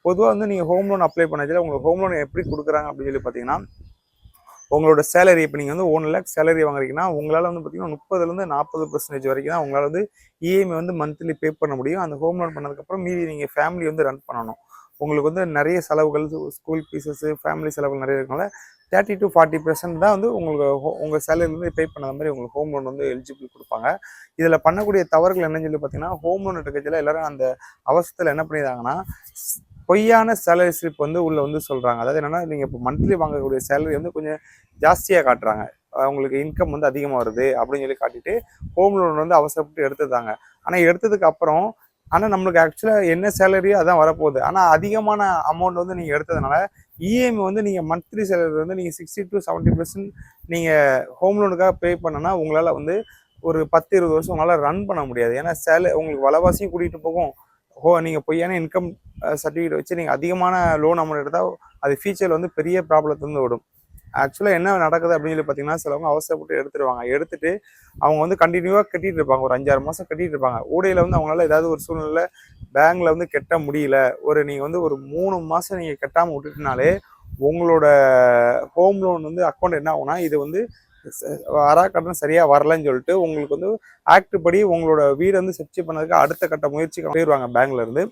பொதுவாக வந்து நீங்கள் ஹோம் லோன் அப்ளை பண்ணதில் உங்களுக்கு ஹோம் லோன் எப்படி கொடுக்குறாங்க அப்படின்னு சொல்லி பார்த்தீங்கன்னா, உங்களோட சேலரி இப்போ நீங்கள் வந்து 1 லேக் சேலரி வாங்குறீங்கன்னா உங்களால் வந்து பார்த்தீங்கன்னா 30லேருந்து 40% வரைக்கும் தான் உங்களால் வந்து இஎம்ஐ வந்து மந்த்லி பே பண்ண முடியும். அந்த ஹோம் லோன் பண்ணதுக்கப்புறம் மீதி நீங்கள் ஃபேமிலி வந்து ரன் பண்ணணும். உங்களுக்கு வந்து நிறைய செலவுகள், ஸ்கூல் ஃபீஸஸ், ஃபேமிலி செலவுகள் நிறைய இருக்கனால 30 to 40% தான் வந்து உங்களுக்கு உங்கள் சேலரிலேருந்து பே பண்ண மாதிரி உங்களுக்கு ஹோம் லோன் வந்து எலிஜிபிள் கொடுப்பாங்க. இதில் பண்ணக்கூடிய தவறுகள் என்னன்னு சொல்லி பார்த்தீங்கன்னா, ஹோம் லோன் எடுக்கறதுல எல்லாரும் அந்த அவசரத்தில் என்ன பண்ணிடுறாங்கன்னா, பொய்யான சேலரி ஸ்லிப் வந்து உள்ள வந்து சொல்கிறாங்க. அதாவது என்னென்னா, நீங்கள் இப்போ மந்த்லி வாங்கக்கூடிய சேலரி வந்து கொஞ்சம் ஜாஸ்தியாக காட்டுறாங்க. உங்களுக்கு இன்கம் வந்து அதிகமாக வருது அப்படின்னு சொல்லி காட்டிட்டு ஹோம் லோன் வந்து அவசரப்பட்டு எடுத்துட்டாங்க. ஆனால் எடுத்ததுக்கு அப்புறம் நம்மளுக்கு ஆக்சுவலாக என்ன சேலரியோ அதான் வரப்போகுது. ஆனால் அதிகமான அமௌண்ட் வந்து நீங்கள் எடுத்ததுனால இஎம்ஐ வந்து நீங்கள் மந்த்லி சேலரி வந்து நீங்கள் 60 to 70% நீங்கள் ஹோம் லோனுக்காக பே பண்ணனா உங்களால் வந்து ஒரு 10-20 வருஷம் உங்களால் ரன் பண்ண முடியாது. ஏன்னா உங்களுக்கு விலைவாசியும் கூட்டிகிட்டு போகும். நீங்கள் பொய்யான இன்கம் சர்டிஃபிகேட் வச்சு நீங்கள் அதிகமான லோன் அமௌண்ட் எடுத்தால் அது ஃபியூச்சரில் வந்து பெரிய ப்ராப்ளத்தை வந்து விடும். ஆக்சுவலாக என்ன நடக்குது அப்படின்னு சொல்லி பார்த்தீங்கன்னா, சிலவங்க அவசரப்பட்டு எடுத்துருவாங்க. எடுத்துட்டு அவங்க வந்து கண்டினியூவாக கட்டிட்டு இருப்பாங்க. ஒரு 5-6 மாதம் கட்டிட்டு இருப்பாங்க. ஊடையில் வந்து அவங்களால ஏதாவது ஒரு சூழ்நிலை பேங்க்ல வந்து கட்ட முடியல. நீங்கள் வந்து ஒரு 3 மாதம் நீங்கள் கட்டாமல் விட்டுட்டுனாலே உங்களோட ஹோம் லோன் வந்து அக்கௌண்ட் என்ன ஆகும்னா, இது வந்து கட்டணம் சரியாக வரலன்னு சொல்லிட்டு உங்களுக்கு வந்து ஆக்ட் படி உங்களோட வீடு வந்து செர்ச் பண்ணதுக்கு அடுத்த கட்ட முயற்சி போயிடுவாங்க பேங்க்ல இருந்து.